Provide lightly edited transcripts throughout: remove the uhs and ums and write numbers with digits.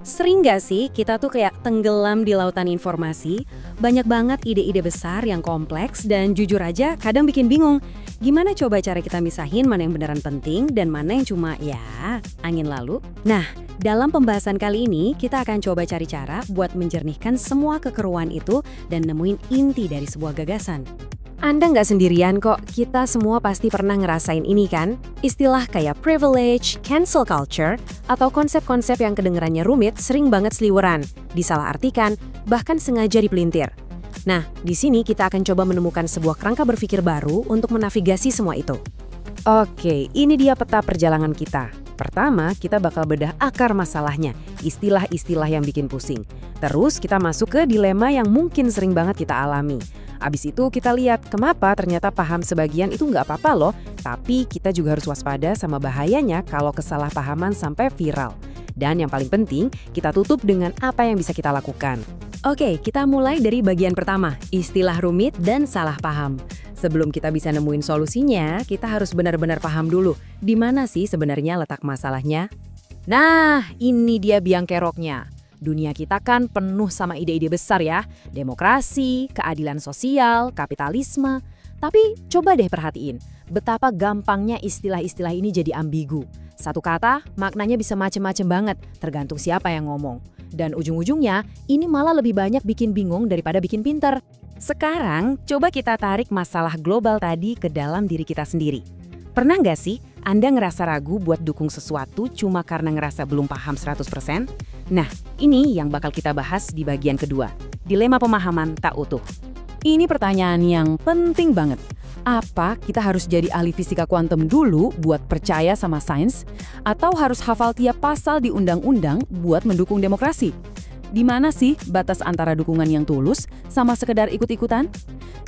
Sering nggak sih kita tuh kayak tenggelam di lautan informasi, banyak banget ide-ide besar yang kompleks dan jujur aja kadang bikin bingung. Gimana coba cara kita misahin mana yang beneran penting dan mana yang cuma ya angin lalu? Nah, dalam pembahasan kali ini kita akan coba cari cara buat menjernihkan semua kekeruan itu dan nemuin inti dari sebuah gagasan. Anda nggak sendirian kok, kita semua pasti pernah ngerasain ini kan? Istilah kayak privilege, cancel culture, atau konsep-konsep yang kedengerannya rumit sering banget seliweran, disalahartikan, bahkan sengaja dipelintir. Nah, di sini kita akan coba menemukan sebuah kerangka berpikir baru untuk menavigasi semua itu. Oke, ini dia peta perjalanan kita. Pertama, kita bakal bedah akar masalahnya, istilah-istilah yang bikin pusing. Terus kita masuk ke dilema yang mungkin sering banget kita alami. Abis itu kita lihat kenapa ternyata paham sebagian itu nggak apa-apa loh, tapi kita juga harus waspada sama bahayanya kalau kesalahpahaman sampai viral. Dan yang paling penting, kita tutup dengan apa yang bisa kita lakukan. Oke, kita mulai dari bagian pertama, istilah rumit dan salah paham. Sebelum kita bisa nemuin solusinya, kita harus benar-benar paham dulu, di mana sih sebenarnya letak masalahnya? Nah, ini dia biang keroknya. Dunia kita kan penuh sama ide-ide besar ya, demokrasi, keadilan sosial, kapitalisme. Tapi coba deh perhatiin, betapa gampangnya istilah-istilah ini jadi ambigu. Satu kata, maknanya bisa macem-macem banget, tergantung siapa yang ngomong. Dan ujung-ujungnya, ini malah lebih banyak bikin bingung daripada bikin pinter. Sekarang, coba kita tarik masalah global tadi ke dalam diri kita sendiri. Pernah nggak sih Anda ngerasa ragu buat dukung sesuatu cuma karena ngerasa belum paham 100%? Nah, ini yang bakal kita bahas di bagian kedua, dilema pemahaman tak utuh. Ini pertanyaan yang penting banget. Apa kita harus jadi ahli fisika kuantum dulu buat percaya sama sains? Atau harus hafal tiap pasal di undang-undang buat mendukung demokrasi? Di mana sih batas antara dukungan yang tulus sama sekedar ikut-ikutan?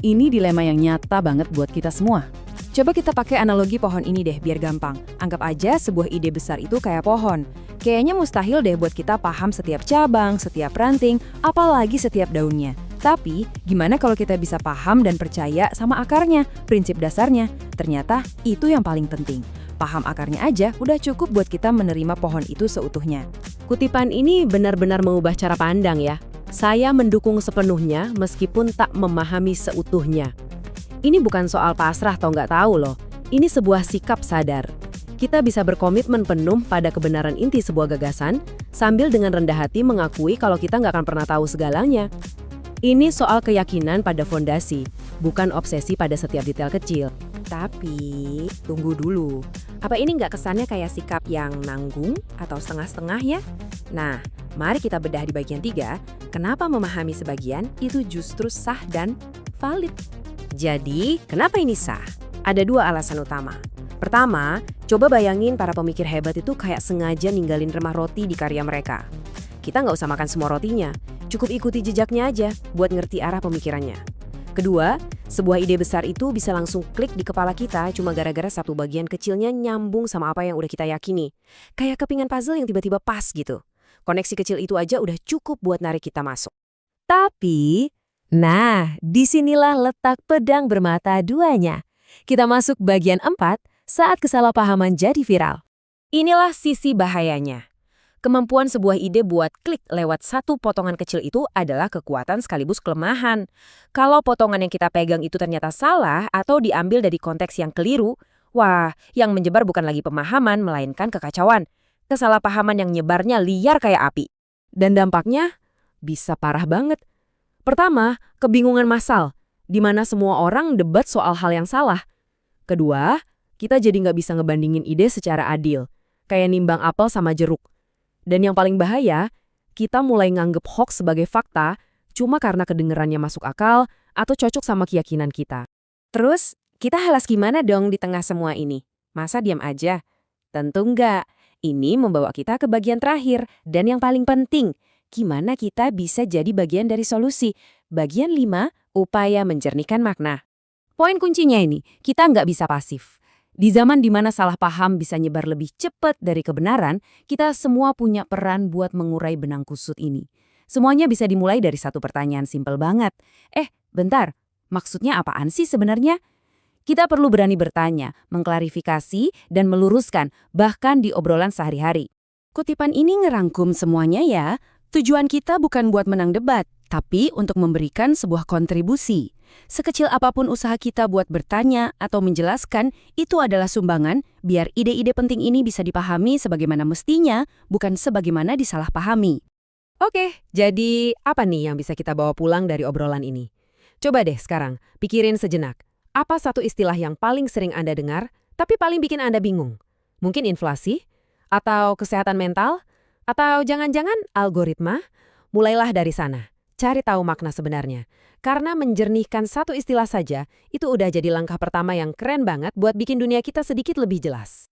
Ini dilema yang nyata banget buat kita semua. Coba kita pakai analogi pohon ini deh biar gampang. Anggap aja sebuah ide besar itu kayak pohon. Kayaknya mustahil deh buat kita paham setiap cabang, setiap ranting, apalagi setiap daunnya. Tapi, gimana kalau kita bisa paham dan percaya sama akarnya, prinsip dasarnya? Ternyata itu yang paling penting. Paham akarnya aja udah cukup buat kita menerima pohon itu seutuhnya. Kutipan ini benar-benar mengubah cara pandang ya. Saya mendukung sepenuhnya meskipun tak memahami seutuhnya. Ini bukan soal pasrah atau nggak tahu loh. Ini sebuah sikap sadar. Kita bisa berkomitmen penuh pada kebenaran inti sebuah gagasan, sambil dengan rendah hati mengakui kalau kita nggak akan pernah tahu segalanya. Ini soal keyakinan pada fondasi, bukan obsesi pada setiap detail kecil. Tapi, tunggu dulu. Apa ini nggak kesannya kayak sikap yang nanggung atau setengah-setengah ya? Nah, mari kita bedah di bagian 3, kenapa memahami sebagian itu justru sah dan valid. Jadi, kenapa ini sah? Ada 2 alasan utama. Pertama, coba bayangin para pemikir hebat itu kayak sengaja ninggalin remah roti di karya mereka. Kita nggak usah makan semua rotinya, cukup ikuti jejaknya aja buat ngerti arah pemikirannya. Kedua, sebuah ide besar itu bisa langsung klik di kepala kita cuma gara-gara satu bagian kecilnya nyambung sama apa yang udah kita yakini. Kayak kepingan puzzle yang tiba-tiba pas gitu. Koneksi kecil itu aja udah cukup buat narik kita masuk. Tapi, nah, disinilah letak pedang bermata duanya. Kita masuk bagian 4 saat kesalahpahaman jadi viral. Inilah sisi bahayanya. Kemampuan sebuah ide buat klik lewat satu potongan kecil itu adalah kekuatan sekaligus kelemahan. Kalau potongan yang kita pegang itu ternyata salah atau diambil dari konteks yang keliru, wah, yang menyebar bukan lagi pemahaman melainkan kekacauan. Kesalahpahaman yang nyebarnya liar kayak api. Dan dampaknya bisa parah banget. Pertama, kebingungan massal, di mana semua orang debat soal hal yang salah. Kedua, kita jadi nggak bisa ngebandingin ide secara adil, kayak nimbang apel sama jeruk. Dan yang paling bahaya, kita mulai nganggep hoax sebagai fakta cuma karena kedengerannya masuk akal atau cocok sama keyakinan kita. Terus, kita halas gimana dong di tengah semua ini? Masa diam aja? Tentu enggak. Ini membawa kita ke bagian terakhir dan yang paling penting, gimana kita bisa jadi bagian dari solusi? Bagian 5, upaya menjernihkan makna. Poin kuncinya ini, kita nggak bisa pasif. Di zaman di mana salah paham bisa nyebar lebih cepat dari kebenaran, kita semua punya peran buat mengurai benang kusut ini. Semuanya bisa dimulai dari satu pertanyaan simpel banget. Bentar, maksudnya apaan sih sebenarnya? Kita perlu berani bertanya, mengklarifikasi, dan meluruskan, bahkan di obrolan sehari-hari. Kutipan ini ngerangkum semuanya ya. Tujuan kita bukan buat menang debat, tapi untuk memberikan sebuah kontribusi. Sekecil apapun usaha kita buat bertanya atau menjelaskan, itu adalah sumbangan biar ide-ide penting ini bisa dipahami sebagaimana mestinya, bukan sebagaimana disalahpahami. Oke, jadi apa nih yang bisa kita bawa pulang dari obrolan ini? Coba deh sekarang, pikirin sejenak. Apa satu istilah yang paling sering Anda dengar, tapi paling bikin Anda bingung? Mungkin inflasi? Atau kesehatan mental? Atau jangan-jangan algoritma? Mulailah dari sana. Cari tahu makna sebenarnya. Karena menjernihkan satu istilah saja, itu udah jadi langkah pertama yang keren banget buat bikin dunia kita sedikit lebih jelas.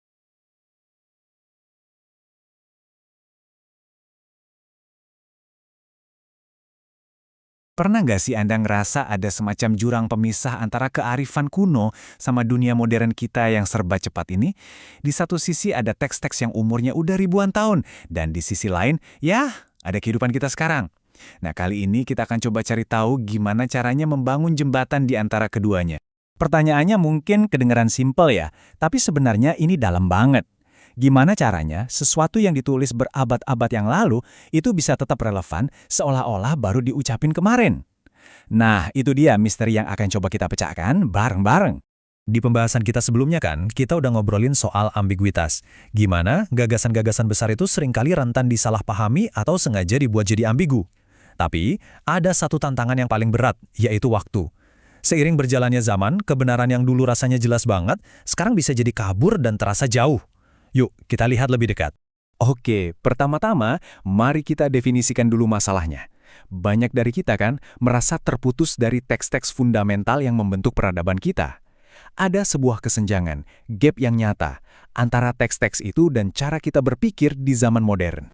Pernah nggak sih Anda ngerasa ada semacam jurang pemisah antara kearifan kuno sama dunia modern kita yang serba cepat ini? Di satu sisi ada teks-teks yang umurnya udah ribuan tahun, dan di sisi lain, ya, ada kehidupan kita sekarang. Nah, kali ini kita akan coba cari tahu gimana caranya membangun jembatan di antara keduanya. Pertanyaannya mungkin kedengaran simpel ya, tapi sebenarnya ini dalam banget. Gimana caranya sesuatu yang ditulis berabad-abad yang lalu itu bisa tetap relevan seolah-olah baru diucapin kemarin? Nah, itu dia misteri yang akan coba kita pecahkan bareng-bareng. Di pembahasan kita sebelumnya kan, kita udah ngobrolin soal ambiguitas. Gimana gagasan-gagasan besar itu seringkali rentan disalahpahami atau sengaja dibuat jadi ambigu. Tapi, ada satu tantangan yang paling berat, yaitu waktu. Seiring berjalannya zaman, kebenaran yang dulu rasanya jelas banget, sekarang bisa jadi kabur dan terasa jauh. Yuk, kita lihat lebih dekat. Oke, pertama-tama, mari kita definisikan dulu masalahnya. Banyak dari kita kan merasa terputus dari teks-teks fundamental yang membentuk peradaban kita. Ada sebuah kesenjangan, gap yang nyata, antara teks-teks itu dan cara kita berpikir di zaman modern.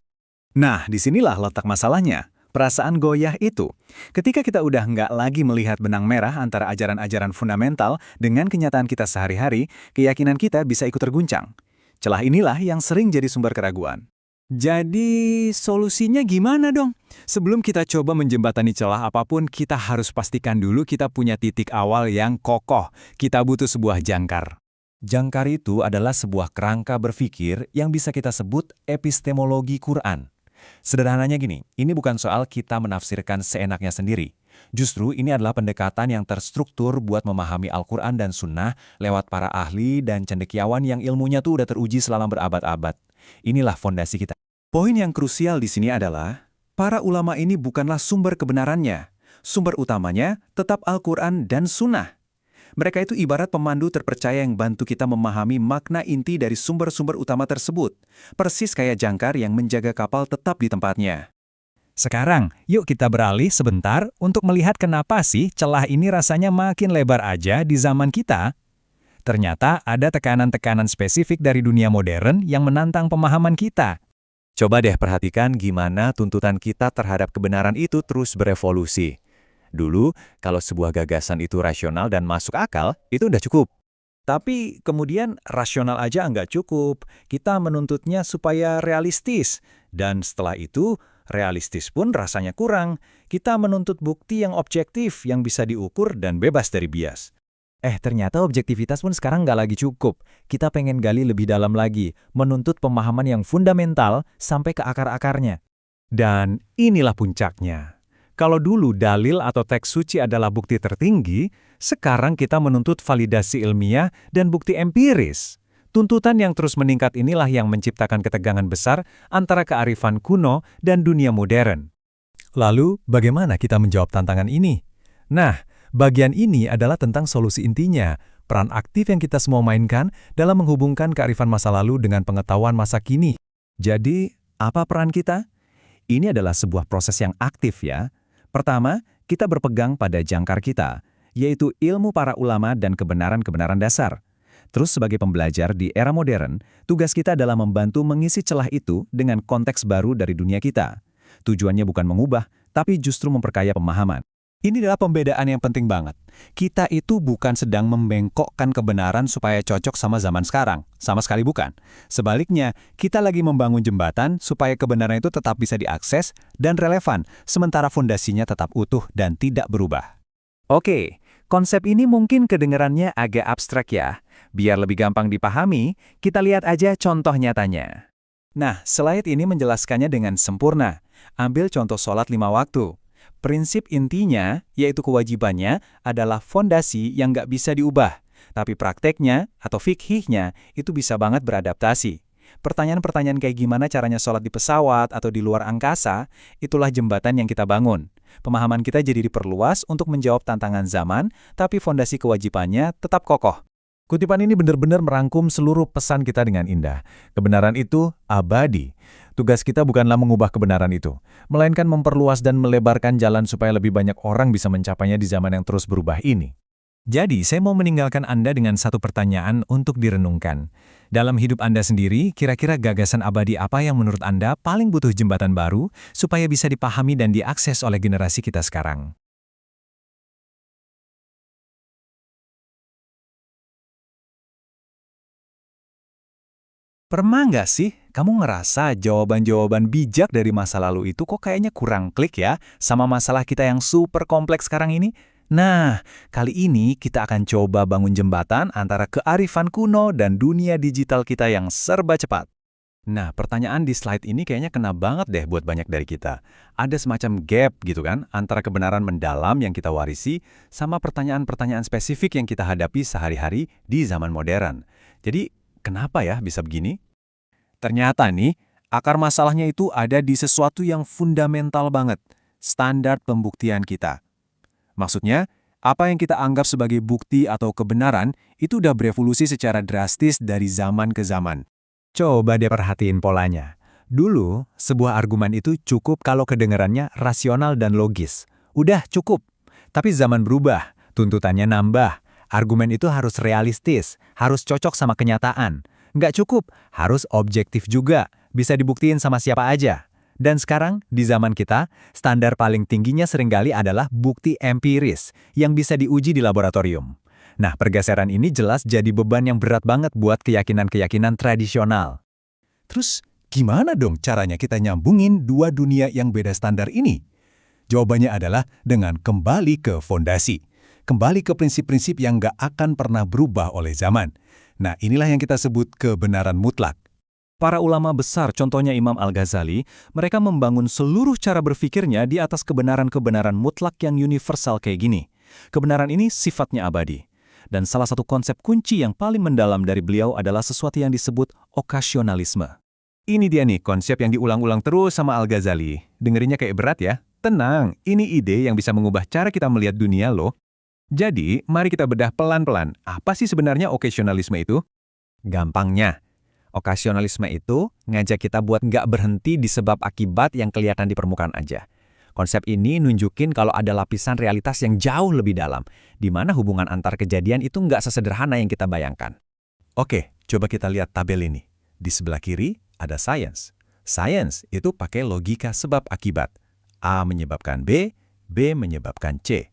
Nah, disinilah letak masalahnya. Perasaan goyah itu. Ketika kita udah nggak lagi melihat benang merah antara ajaran-ajaran fundamental dengan kenyataan kita sehari-hari, keyakinan kita bisa ikut terguncang. Celah inilah yang sering jadi sumber keraguan. Jadi, solusinya gimana dong? Sebelum kita coba menjembatani celah apapun, kita harus pastikan dulu kita punya titik awal yang kokoh. Kita butuh sebuah jangkar. Jangkar itu adalah sebuah kerangka berpikir yang bisa kita sebut epistemologi Quran. Sederhananya gini, ini bukan soal kita menafsirkan seenaknya sendiri. Justru ini adalah pendekatan yang terstruktur buat memahami Al-Quran dan Sunnah lewat para ahli dan cendekiawan yang ilmunya tuh udah teruji selama berabad-abad. Inilah fondasi kita. Poin yang krusial di sini adalah, para ulama ini bukanlah sumber kebenarannya. Sumber utamanya tetap Al-Quran dan Sunnah. Mereka itu ibarat pemandu terpercaya yang bantu kita memahami makna inti dari sumber-sumber utama tersebut. Persis kayak jangkar yang menjaga kapal tetap di tempatnya. Sekarang, yuk kita beralih sebentar untuk melihat kenapa sih celah ini rasanya makin lebar aja di zaman kita. Ternyata ada tekanan-tekanan spesifik dari dunia modern yang menantang pemahaman kita. Coba deh perhatikan gimana tuntutan kita terhadap kebenaran itu terus berevolusi. Dulu, kalau sebuah gagasan itu rasional dan masuk akal, itu udah cukup. Tapi kemudian rasional aja nggak cukup. Kita menuntutnya supaya realistis. Dan setelah itu, realistis pun rasanya kurang. Kita menuntut bukti yang objektif, yang bisa diukur dan bebas dari bias. Ternyata objektivitas pun sekarang nggak lagi cukup. Kita pengen gali lebih dalam lagi, menuntut pemahaman yang fundamental sampai ke akar-akarnya. Dan inilah puncaknya. Kalau dulu dalil atau teks suci adalah bukti tertinggi, sekarang kita menuntut validasi ilmiah dan bukti empiris. Tuntutan yang terus meningkat inilah yang menciptakan ketegangan besar antara kearifan kuno dan dunia modern. Lalu, bagaimana kita menjawab tantangan ini? Nah, bagian ini adalah tentang solusi intinya, peran aktif yang kita semua mainkan dalam menghubungkan kearifan masa lalu dengan pengetahuan masa kini. Jadi, apa peran kita? Ini adalah sebuah proses yang aktif ya. Pertama, kita berpegang pada jangkar kita, yaitu ilmu para ulama dan kebenaran-kebenaran dasar. Terus sebagai pembelajar di era modern, tugas kita adalah membantu mengisi celah itu dengan konteks baru dari dunia kita. Tujuannya bukan mengubah, tapi justru memperkaya pemahaman. Ini adalah pembedaan yang penting banget. Kita itu bukan sedang membengkokkan kebenaran supaya cocok sama zaman sekarang. Sama sekali bukan. Sebaliknya, kita lagi membangun jembatan supaya kebenaran itu tetap bisa diakses dan relevan, sementara fondasinya tetap utuh dan tidak berubah. Oke, konsep ini mungkin kedengarannya agak abstrak ya. Biar lebih gampang dipahami, kita lihat aja contoh nyatanya. Nah, slide ini menjelaskannya dengan sempurna. Ambil contoh sholat 5 waktu. Prinsip intinya, yaitu kewajibannya, adalah fondasi yang nggak bisa diubah. Tapi prakteknya, atau fikhihnya, itu bisa banget beradaptasi. Pertanyaan-pertanyaan kayak gimana caranya sholat di pesawat atau di luar angkasa, itulah jembatan yang kita bangun. Pemahaman kita jadi diperluas untuk menjawab tantangan zaman, tapi fondasi kewajibannya tetap kokoh. Kutipan ini benar-benar merangkum seluruh pesan kita dengan indah. Kebenaran itu abadi. Tugas kita bukanlah mengubah kebenaran itu, melainkan memperluas dan melebarkan jalan supaya lebih banyak orang bisa mencapainya di zaman yang terus berubah ini. Jadi, saya mau meninggalkan Anda dengan satu pertanyaan untuk direnungkan. Dalam hidup Anda sendiri, kira-kira gagasan abadi apa yang menurut Anda paling butuh jembatan baru supaya bisa dipahami dan diakses oleh generasi kita sekarang? Pernah nggak sih kamu ngerasa jawaban-jawaban bijak dari masa lalu itu kok kayaknya kurang klik ya sama masalah kita yang super kompleks sekarang ini? Nah, kali ini kita akan coba bangun jembatan antara kearifan kuno dan dunia digital kita yang serba cepat. Nah, pertanyaan di slide ini kayaknya kena banget deh buat banyak dari kita. Ada semacam gap gitu kan, antara kebenaran mendalam yang kita warisi sama pertanyaan-pertanyaan spesifik yang kita hadapi sehari-hari di zaman modern. Jadi, kenapa ya bisa begini? Ternyata nih, akar masalahnya itu ada di sesuatu yang fundamental banget, standar pembuktian kita. Maksudnya, apa yang kita anggap sebagai bukti atau kebenaran itu udah berevolusi secara drastis dari zaman ke zaman. Coba deh perhatiin polanya. Dulu, sebuah argumen itu cukup kalau kedengarannya rasional dan logis. Udah cukup. Tapi zaman berubah, tuntutannya nambah. Argumen itu harus realistis, harus cocok sama kenyataan. Nggak cukup, harus objektif juga, bisa dibuktiin sama siapa aja. Dan sekarang, di zaman kita, standar paling tingginya seringkali adalah bukti empiris yang bisa diuji di laboratorium. Nah, pergeseran ini jelas jadi beban yang berat banget buat keyakinan-keyakinan tradisional. Terus, gimana dong caranya kita nyambungin dua dunia yang beda standar ini? Jawabannya adalah dengan kembali ke fondasi. Kembali ke prinsip-prinsip yang nggak akan pernah berubah oleh zaman. Nah, inilah yang kita sebut kebenaran mutlak. Para ulama besar, contohnya Imam Al-Ghazali, mereka membangun seluruh cara berpikirnya di atas kebenaran-kebenaran mutlak yang universal kayak gini. Kebenaran ini sifatnya abadi. Dan salah satu konsep kunci yang paling mendalam dari beliau adalah sesuatu yang disebut okasionalisme. Ini dia nih konsep yang diulang-ulang terus sama Al-Ghazali. Dengerinnya kayak berat ya? Tenang, ini ide yang bisa mengubah cara kita melihat dunia loh. Jadi, mari kita bedah pelan-pelan. Apa sih sebenarnya okasionalisme itu? Gampangnya, okasionalisme itu ngajak kita buat nggak berhenti di sebab akibat yang kelihatan di permukaan aja. Konsep ini nunjukin kalau ada lapisan realitas yang jauh lebih dalam, di mana hubungan antar kejadian itu nggak sesederhana yang kita bayangkan. Oke, coba kita lihat tabel ini. Di sebelah kiri ada science. Science itu pakai logika sebab akibat. A menyebabkan B, B menyebabkan C.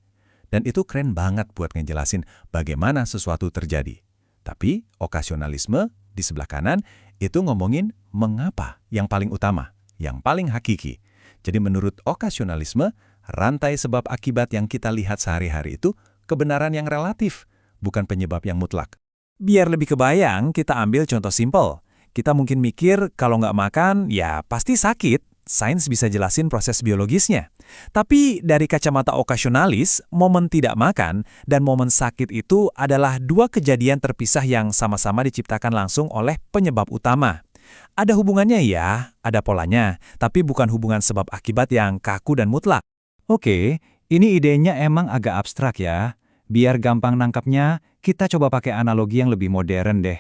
Dan itu keren banget buat ngejelasin bagaimana sesuatu terjadi. Tapi okasionalisme di sebelah kanan itu ngomongin mengapa yang paling utama, yang paling hakiki. Jadi menurut okasionalisme, rantai sebab akibat yang kita lihat sehari-hari itu kebenaran yang relatif, bukan penyebab yang mutlak. Biar lebih kebayang, kita ambil contoh simpel. Kita mungkin mikir kalau nggak makan, ya pasti sakit. Sains bisa jelasin proses biologisnya. Tapi dari kacamata okasionalis, momen tidak makan dan momen sakit itu adalah dua kejadian terpisah yang sama-sama diciptakan langsung oleh penyebab utama. Ada hubungannya ya, ada polanya, tapi bukan hubungan sebab akibat yang kaku dan mutlak. Oke, ini idenya emang agak abstrak ya. Biar gampang nangkapnya, kita coba pakai analogi yang lebih modern deh.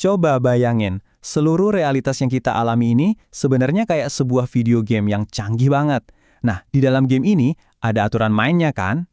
Coba bayangin, seluruh realitas yang kita alami ini sebenarnya kayak sebuah video game yang canggih banget. Nah, di dalam game ini ada aturan mainnya kan?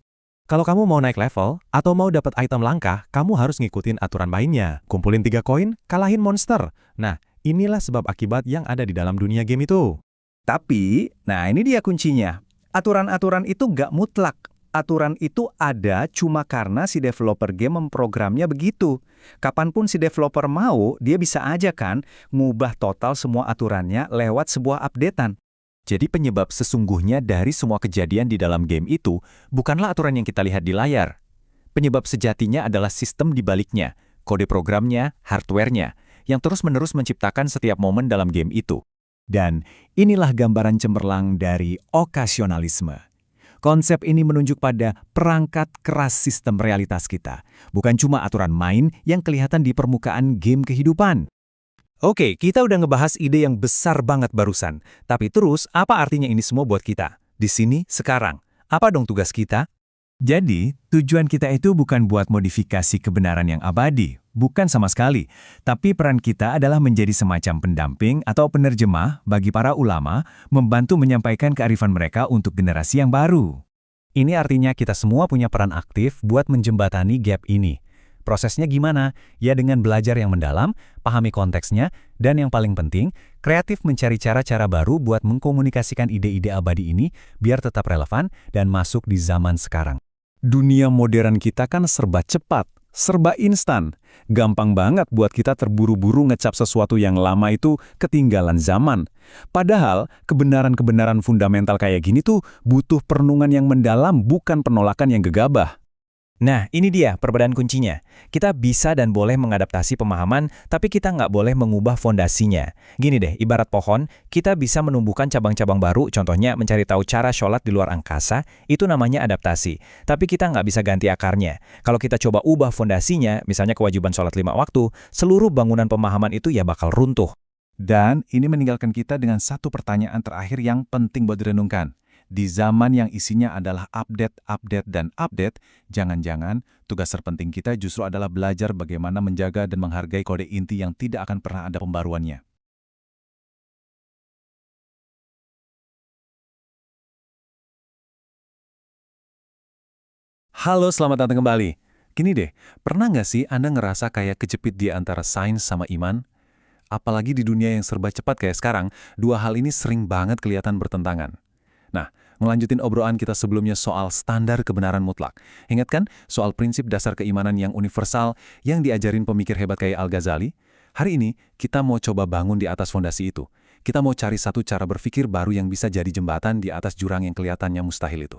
Kalau kamu mau naik level atau mau dapat item langka, kamu harus ngikutin aturan mainnya. Kumpulin 3 koin, kalahin monster. Nah, inilah sebab akibat yang ada di dalam dunia game itu. Tapi, nah ini dia kuncinya. Aturan-aturan itu nggak mutlak. Aturan itu ada cuma karena si developer game memprogramnya begitu. Kapanpun si developer mau, dia bisa aja kan ngubah total semua aturannya lewat sebuah updatean. Jadi penyebab sesungguhnya dari semua kejadian di dalam game itu bukanlah aturan yang kita lihat di layar. Penyebab sejatinya adalah sistem di baliknya, kode programnya, hardware-nya, yang terus-menerus menciptakan setiap momen dalam game itu. Dan inilah gambaran cemerlang dari okasionalisme. Konsep ini menunjuk pada perangkat keras sistem realitas kita, bukan cuma aturan main yang kelihatan di permukaan game kehidupan. Oke, kita udah ngebahas ide yang besar banget barusan. Tapi terus, apa artinya ini semua buat kita? Di sini, sekarang. Apa dong tugas kita? Jadi, tujuan kita itu bukan buat modifikasi kebenaran yang abadi. Bukan sama sekali. Tapi peran kita adalah menjadi semacam pendamping atau penerjemah bagi para ulama, membantu menyampaikan kearifan mereka untuk generasi yang baru. Ini artinya kita semua punya peran aktif buat menjembatani gap ini. Prosesnya gimana? Ya dengan belajar yang mendalam, pahami konteksnya, dan yang paling penting, kreatif mencari cara-cara baru buat mengkomunikasikan ide-ide abadi ini biar tetap relevan dan masuk di zaman sekarang. Dunia modern kita kan serba cepat, serba instan. Gampang banget buat kita terburu-buru ngecap sesuatu yang lama itu ketinggalan zaman. Padahal, kebenaran-kebenaran fundamental kayak gini tuh butuh perenungan yang mendalam, bukan penolakan yang gegabah. Nah, ini dia perbedaan kuncinya. Kita bisa dan boleh mengadaptasi pemahaman, tapi kita nggak boleh mengubah fondasinya. Gini deh, ibarat pohon, kita bisa menumbuhkan cabang-cabang baru, contohnya mencari tahu cara sholat di luar angkasa, itu namanya adaptasi. Tapi kita nggak bisa ganti akarnya. Kalau kita coba ubah fondasinya, misalnya kewajiban sholat 5 waktu, seluruh bangunan pemahaman itu ya bakal runtuh. Dan ini meninggalkan kita dengan satu pertanyaan terakhir yang penting buat direnungkan. Di zaman yang isinya adalah update, dan update, jangan-jangan tugas terpenting kita justru adalah belajar bagaimana menjaga dan menghargai kode inti yang tidak akan pernah ada pembaruannya. Halo, selamat datang kembali. Gini deh, pernah nggak sih Anda ngerasa kayak kejepit di antara sains sama iman? Apalagi di dunia yang serba cepat kayak sekarang, dua hal ini sering banget kelihatan bertentangan. Nah, ngelanjutin obrolan kita sebelumnya soal standar kebenaran mutlak. Ingat kan soal prinsip dasar keimanan yang universal yang diajarin pemikir hebat kayak Al-Ghazali? Hari ini, kita mau coba bangun di atas fondasi itu. Kita mau cari satu cara berpikir baru yang bisa jadi jembatan di atas jurang yang kelihatannya mustahil itu.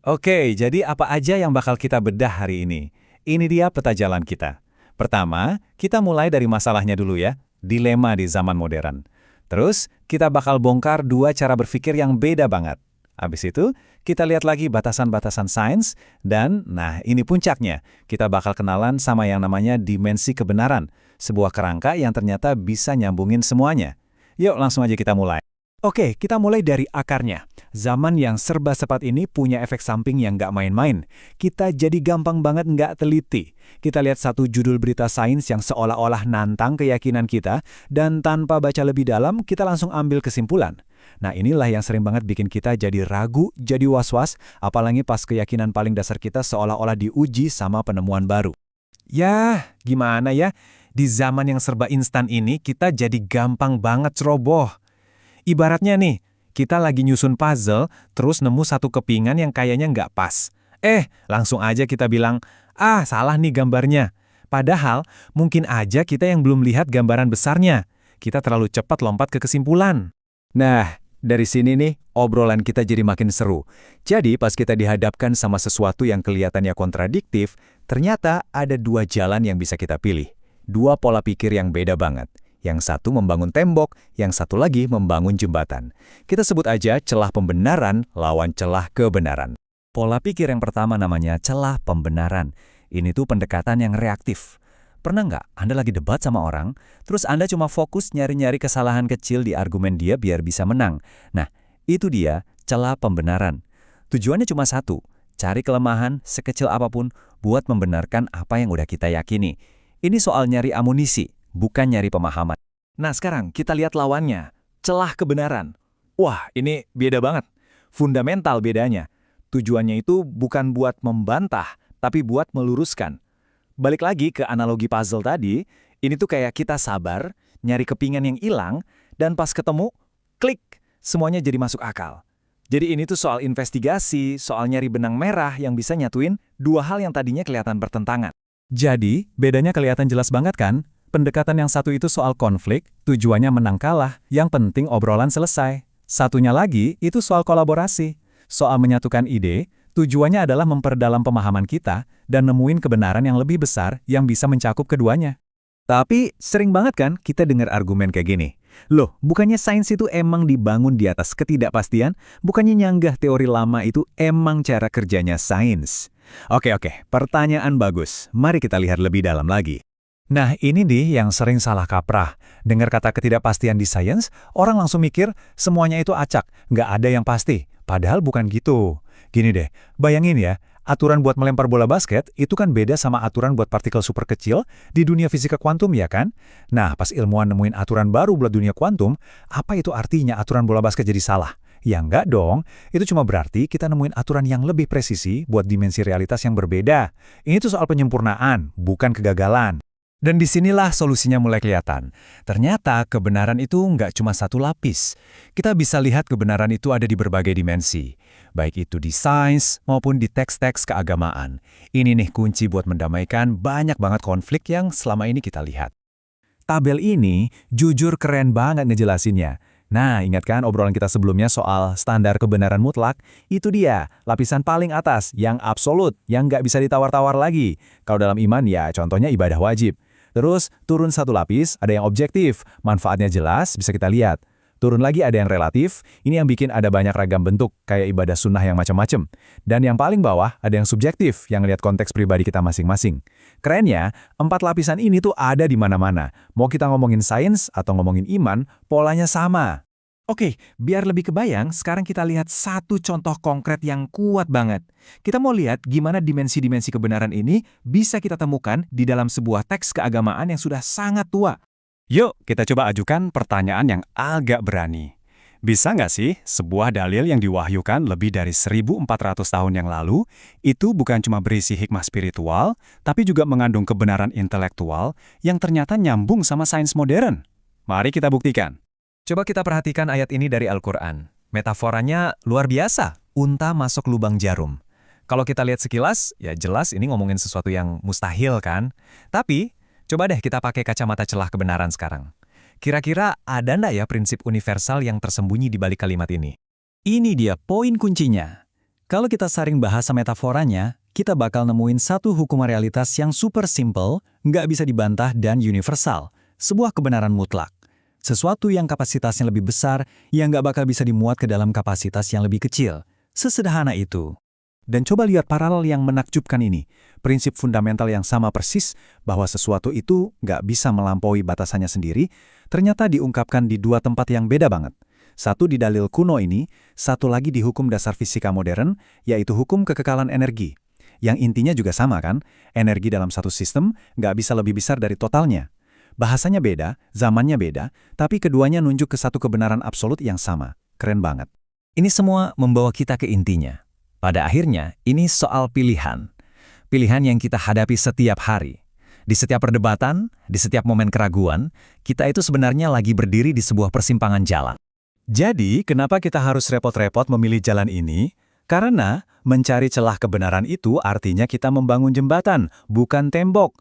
Oke, jadi apa aja yang bakal kita bedah hari ini? Ini dia peta jalan kita. Pertama, kita mulai dari masalahnya dulu ya, dilema di zaman modern. Terus, kita bakal bongkar dua cara berpikir yang beda banget. Habis itu, kita lihat lagi batasan-batasan sains, dan nah ini puncaknya, kita bakal kenalan sama yang namanya dimensi kebenaran, sebuah kerangka yang ternyata bisa nyambungin semuanya. Yuk langsung aja kita mulai. Oke, kita mulai dari akarnya. Zaman yang serba cepat ini punya efek samping yang nggak main-main. Kita jadi gampang banget nggak teliti. Kita lihat satu judul berita sains yang seolah-olah nantang keyakinan kita, dan tanpa baca lebih dalam, kita langsung ambil kesimpulan. Nah inilah yang sering banget bikin kita jadi ragu, jadi was-was, apalagi pas keyakinan paling dasar kita seolah-olah diuji sama penemuan baru. Yah, gimana ya? Di zaman yang serba instan ini, kita jadi gampang banget ceroboh. Ibaratnya nih, kita lagi nyusun puzzle, terus nemu satu kepingan yang kayaknya nggak pas. Langsung aja kita bilang, salah nih gambarnya. Padahal, mungkin aja kita yang belum lihat gambaran besarnya. Kita terlalu cepat lompat ke kesimpulan. Nah, dari sini nih, obrolan kita jadi makin seru. Jadi, pas kita dihadapkan sama sesuatu yang kelihatannya kontradiktif, ternyata ada dua jalan yang bisa kita pilih. Dua pola pikir yang beda banget. Yang satu membangun tembok, yang satu lagi membangun jembatan. Kita sebut aja celah pembenaran lawan celah kebenaran. Pola pikir yang pertama namanya celah pembenaran. Ini tuh pendekatan yang reaktif. Pernah nggak Anda lagi debat sama orang, terus Anda cuma fokus nyari-nyari kesalahan kecil di argumen dia biar bisa menang? Nah, itu dia celah pembenaran. Tujuannya cuma satu, cari kelemahan sekecil apapun buat membenarkan apa yang udah kita yakini. Ini soal nyari amunisi, bukan nyari pemahaman. Nah sekarang kita lihat lawannya, celah kebenaran. Wah, ini beda banget. Fundamental bedanya. Tujuannya itu bukan buat membantah, tapi buat meluruskan. Balik lagi ke analogi puzzle tadi, ini tuh kayak kita sabar, nyari kepingan yang hilang, dan pas ketemu, klik, semuanya jadi masuk akal. Jadi ini tuh soal investigasi, soal nyari benang merah yang bisa nyatuin dua hal yang tadinya kelihatan bertentangan. Jadi, bedanya kelihatan jelas banget kan? Pendekatan yang satu itu soal konflik, tujuannya menang kalah, yang penting obrolan selesai. Satunya lagi, itu soal kolaborasi. Soal menyatukan ide, tujuannya adalah memperdalam pemahaman kita dan nemuin kebenaran yang lebih besar yang bisa mencakup keduanya. Tapi sering banget kan kita dengar argumen kayak gini. Loh, bukannya sains itu emang dibangun di atas ketidakpastian? Bukannya nyanggah teori lama itu emang cara kerjanya sains? Oke, pertanyaan bagus. Mari kita lihat lebih dalam lagi. Nah, ini nih yang sering salah kaprah. Dengar kata ketidakpastian di sains, orang langsung mikir semuanya itu acak, nggak ada yang pasti. Padahal bukan gitu. Gini deh, bayangin ya, aturan buat melempar bola basket itu kan beda sama aturan buat partikel super kecil di dunia fisika kuantum ya kan? Nah, pas ilmuwan nemuin aturan baru buat dunia kuantum, apa itu artinya aturan bola basket jadi salah? Ya enggak dong, itu cuma berarti kita nemuin aturan yang lebih presisi buat dimensi realitas yang berbeda. Ini tuh soal penyempurnaan, bukan kegagalan. Dan disinilah solusinya mulai kelihatan. Ternyata kebenaran itu nggak cuma satu lapis. Kita bisa lihat kebenaran itu ada di berbagai dimensi. Baik itu di sains maupun di teks-teks keagamaan. Ini nih kunci buat mendamaikan banyak banget konflik yang selama ini kita lihat. Tabel ini jujur keren banget ngejelasinnya. Nah, ingat kan obrolan kita sebelumnya soal standar kebenaran mutlak? Itu dia, lapisan paling atas, yang absolut, yang nggak bisa ditawar-tawar lagi. Kalau dalam iman ya contohnya ibadah wajib. Terus, turun satu lapis, ada yang objektif, manfaatnya jelas, bisa kita lihat. Turun lagi ada yang relatif, ini yang bikin ada banyak ragam bentuk, kayak ibadah sunnah yang macam-macam. Dan yang paling bawah, ada yang subjektif, yang lihat konteks pribadi kita masing-masing. Kerennya, 4 lapisan ini tuh ada di mana-mana. Mau kita ngomongin sains atau ngomongin iman, polanya sama. Oke, biar lebih kebayang, sekarang kita lihat satu contoh konkret yang kuat banget. Kita mau lihat gimana dimensi-dimensi kebenaran ini bisa kita temukan di dalam sebuah teks keagamaan yang sudah sangat tua. Yuk, kita coba ajukan pertanyaan yang agak berani. Bisa nggak sih sebuah dalil yang diwahyukan lebih dari 1400 tahun yang lalu, itu bukan cuma berisi hikmah spiritual, tapi juga mengandung kebenaran intelektual yang ternyata nyambung sama sains modern? Mari kita buktikan. Coba kita perhatikan ayat ini dari Al-Quran. Metaforanya luar biasa, unta masuk lubang jarum. Kalau kita lihat sekilas, ya jelas ini ngomongin sesuatu yang mustahil kan? Tapi, coba deh kita pakai kacamata celah kebenaran sekarang. Kira-kira ada nggak ya prinsip universal yang tersembunyi di balik kalimat ini? Ini dia poin kuncinya. Kalau kita saring bahasa metaforanya, kita bakal nemuin satu hukum realitas yang super simple, nggak bisa dibantah dan universal. Sebuah kebenaran mutlak. Sesuatu yang kapasitasnya lebih besar, yang nggak bakal bisa dimuat ke dalam kapasitas yang lebih kecil. Sesederhana itu. Dan coba lihat paralel yang menakjubkan ini. Prinsip fundamental yang sama persis, bahwa sesuatu itu nggak bisa melampaui batasannya sendiri, ternyata diungkapkan di 2 tempat yang beda banget. Satu di dalil kuno ini, satu lagi di hukum dasar fisika modern, yaitu hukum kekekalan energi. Yang intinya juga sama kan, energi dalam satu sistem nggak bisa lebih besar dari totalnya. Bahasanya beda, zamannya beda, tapi keduanya nunjuk ke satu kebenaran absolut yang sama. Keren banget. Ini semua membawa kita ke intinya. Pada akhirnya, ini soal pilihan. Pilihan yang kita hadapi setiap hari. Di setiap perdebatan, di setiap momen keraguan, kita itu sebenarnya lagi berdiri di sebuah persimpangan jalan. Jadi, kenapa kita harus repot-repot memilih jalan ini? Karena mencari celah kebenaran itu artinya kita membangun jembatan, bukan tembok.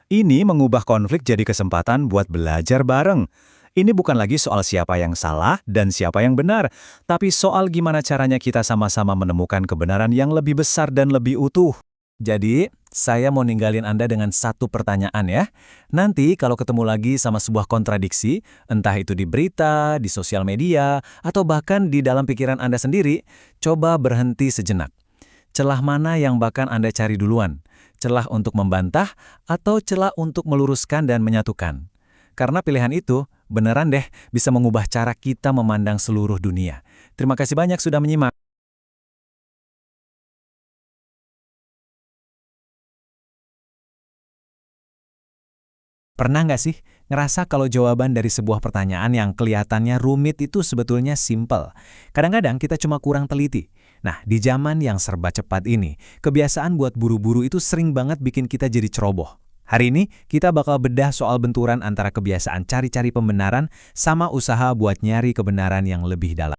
Ini mengubah konflik jadi kesempatan buat belajar bareng. Ini bukan lagi soal siapa yang salah dan siapa yang benar, tapi soal gimana caranya kita sama-sama menemukan kebenaran yang lebih besar dan lebih utuh. Jadi, saya mau ninggalin Anda dengan satu pertanyaan ya. Nanti kalau ketemu lagi sama sebuah kontradiksi, entah itu di berita, di sosial media, atau bahkan di dalam pikiran Anda sendiri, coba berhenti sejenak. Celah mana yang bahkan Anda cari duluan? Celah untuk membantah atau celah untuk meluruskan dan menyatukan? Karena pilihan itu, beneran deh bisa mengubah cara kita memandang seluruh dunia. Terima kasih banyak sudah menyimak. Pernah nggak sih ngerasa kalau jawaban dari sebuah pertanyaan yang kelihatannya rumit itu sebetulnya simpel? Kadang-kadang kita cuma kurang teliti. Nah, di zaman yang serba cepat ini, kebiasaan buat buru-buru itu sering banget bikin kita jadi ceroboh. Hari ini, kita bakal bedah soal benturan antara kebiasaan cari-cari pembenaran sama usaha buat nyari kebenaran yang lebih dalam.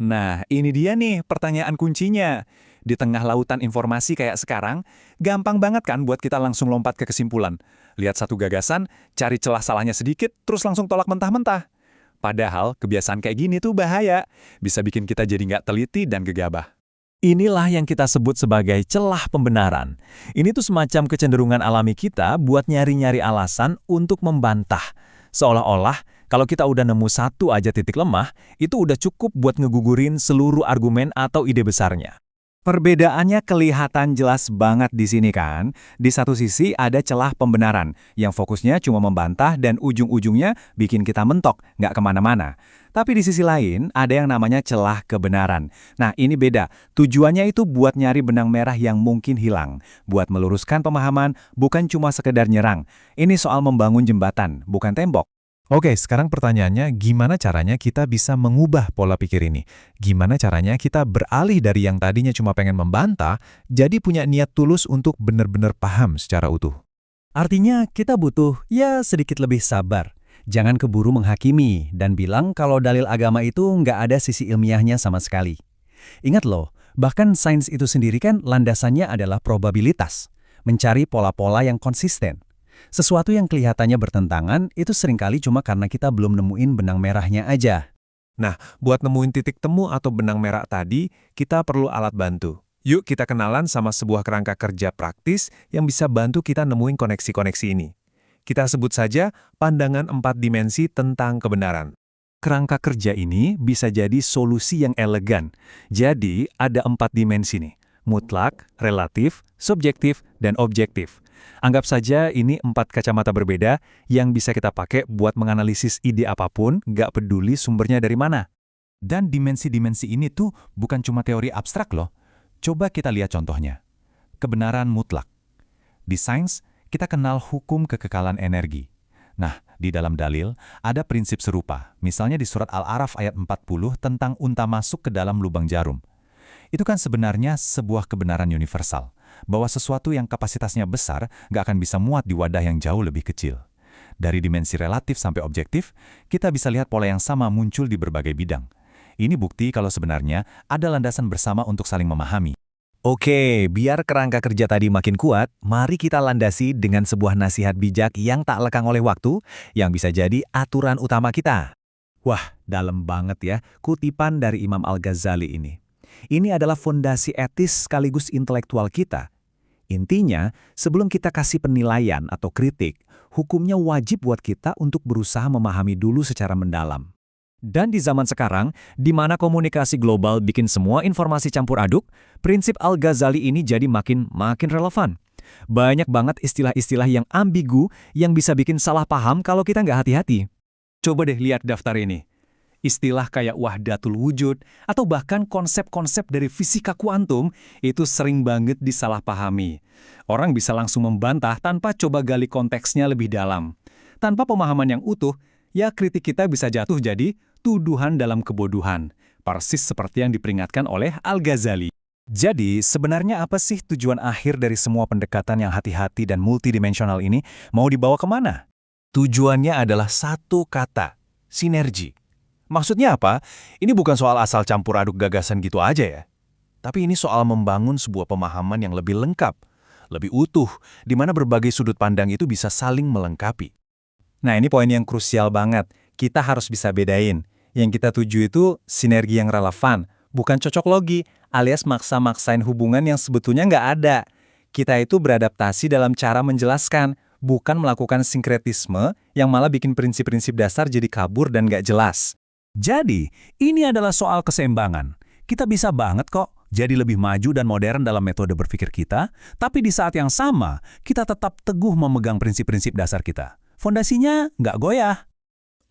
Nah, ini dia nih pertanyaan kuncinya. Di tengah lautan informasi kayak sekarang, gampang banget kan buat kita langsung lompat ke kesimpulan. Lihat satu gagasan, cari celah salahnya sedikit, terus langsung tolak mentah-mentah. Padahal kebiasaan kayak gini tuh bahaya, bisa bikin kita jadi nggak teliti dan gegabah. Inilah yang kita sebut sebagai celah pembenaran. Ini tuh semacam kecenderungan alami kita buat nyari-nyari alasan untuk membantah. Seolah-olah kalau kita udah nemu satu aja titik lemah, itu udah cukup buat ngegugurin seluruh argumen atau ide besarnya. Perbedaannya kelihatan jelas banget di sini kan. Di satu sisi ada celah pembenaran, yang fokusnya cuma membantah dan ujung-ujungnya bikin kita mentok, nggak kemana-mana. Tapi di sisi lain, ada yang namanya celah kebenaran. Nah, ini beda. Tujuannya itu buat nyari benang merah yang mungkin hilang. Buat meluruskan pemahaman, bukan cuma sekedar nyerang. Ini soal membangun jembatan, bukan tembok. Oke, sekarang pertanyaannya, gimana caranya kita bisa mengubah pola pikir ini? Gimana caranya kita beralih dari yang tadinya cuma pengen membantah, jadi punya niat tulus untuk benar-benar paham secara utuh? Artinya kita butuh sedikit lebih sabar. Jangan keburu menghakimi dan bilang kalau dalil agama itu nggak ada sisi ilmiahnya sama sekali. Ingat loh, bahkan sains itu sendiri kan landasannya adalah probabilitas. Mencari pola-pola yang konsisten. Sesuatu yang kelihatannya bertentangan itu seringkali cuma karena kita belum nemuin benang merahnya aja. Nah, buat nemuin titik temu atau benang merah tadi, kita perlu alat bantu. Yuk kita kenalan sama sebuah kerangka kerja praktis yang bisa bantu kita nemuin koneksi-koneksi ini. Kita sebut saja pandangan 4 dimensi tentang kebenaran. Kerangka kerja ini bisa jadi solusi yang elegan. Jadi, ada 4 dimensi nih. Mutlak, relatif, subjektif, dan objektif. Anggap saja ini 4 kacamata berbeda yang bisa kita pakai buat menganalisis ide apapun, nggak peduli sumbernya dari mana. Dan dimensi-dimensi ini tuh bukan cuma teori abstrak loh. Coba kita lihat contohnya. Kebenaran mutlak. Di sains, kita kenal hukum kekekalan energi. Nah, di dalam dalil ada prinsip serupa. Misalnya di surat Al-A'raf ayat 40 tentang unta masuk ke dalam lubang jarum. Itu kan sebenarnya sebuah kebenaran universal, bahwa sesuatu yang kapasitasnya besar nggak akan bisa muat di wadah yang jauh lebih kecil. Dari dimensi relatif sampai objektif, kita bisa lihat pola yang sama muncul di berbagai bidang. Ini bukti kalau sebenarnya ada landasan bersama untuk saling memahami. Oke, biar kerangka kerja tadi makin kuat, mari kita landasi dengan sebuah nasihat bijak yang tak lekang oleh waktu, yang bisa jadi aturan utama kita. Wah, dalam banget ya kutipan dari Imam Al-Ghazali ini. Ini adalah fondasi etis sekaligus intelektual kita. Intinya, sebelum kita kasih penilaian atau kritik, hukumnya wajib buat kita untuk berusaha memahami dulu secara mendalam. Dan di zaman sekarang, di mana komunikasi global bikin semua informasi campur aduk, prinsip Al-Ghazali ini jadi makin relevan. Banyak banget istilah-istilah yang ambigu yang bisa bikin salah paham kalau kita nggak hati-hati. Coba deh lihat daftar ini. Istilah kayak wahdatul wujud atau bahkan konsep-konsep dari fisika kuantum itu sering banget disalahpahami. Orang bisa langsung membantah tanpa coba gali konteksnya lebih dalam. Tanpa pemahaman yang utuh, ya kritik kita bisa jatuh jadi tuduhan dalam kebodohan. Persis seperti yang diperingatkan oleh Al-Ghazali. Jadi, sebenarnya apa sih tujuan akhir dari semua pendekatan yang hati-hati dan multidimensional ini? Mau dibawa kemana? Tujuannya adalah satu kata, sinergi. Maksudnya apa? Ini bukan soal asal campur aduk gagasan gitu aja ya. Tapi ini soal membangun sebuah pemahaman yang lebih lengkap, lebih utuh, di mana berbagai sudut pandang itu bisa saling melengkapi. Nah, ini poin yang krusial banget. Kita harus bisa bedain. Yang kita tuju itu sinergi yang relevan, bukan cocok logi, alias maksa-maksain hubungan yang sebetulnya nggak ada. Kita itu beradaptasi dalam cara menjelaskan, bukan melakukan sinkretisme yang malah bikin prinsip-prinsip dasar jadi kabur dan nggak jelas. Jadi, ini adalah soal keseimbangan. Kita bisa banget kok jadi lebih maju dan modern dalam metode berpikir kita, tapi di saat yang sama, kita tetap teguh memegang prinsip-prinsip dasar kita. Fondasinya nggak goyah.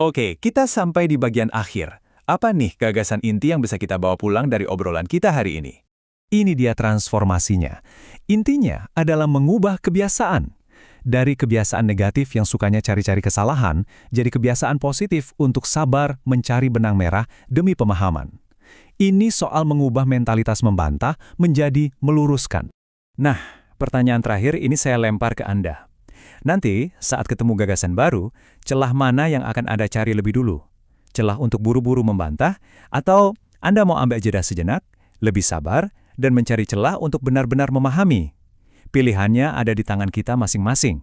Oke, kita sampai di bagian akhir. Apa nih gagasan inti yang bisa kita bawa pulang dari obrolan kita hari ini? Ini dia transformasinya. Intinya adalah mengubah kebiasaan. Dari kebiasaan negatif yang sukanya cari-cari kesalahan, jadi kebiasaan positif untuk sabar mencari benang merah demi pemahaman. Ini soal mengubah mentalitas membantah menjadi meluruskan. Nah, pertanyaan terakhir ini saya lempar ke Anda. Nanti, saat ketemu gagasan baru, celah mana yang akan Anda cari lebih dulu? Celah untuk buru-buru membantah, atau Anda mau ambil jeda sejenak, lebih sabar, dan mencari celah untuk benar-benar memahami? Pilihannya ada di tangan kita masing-masing.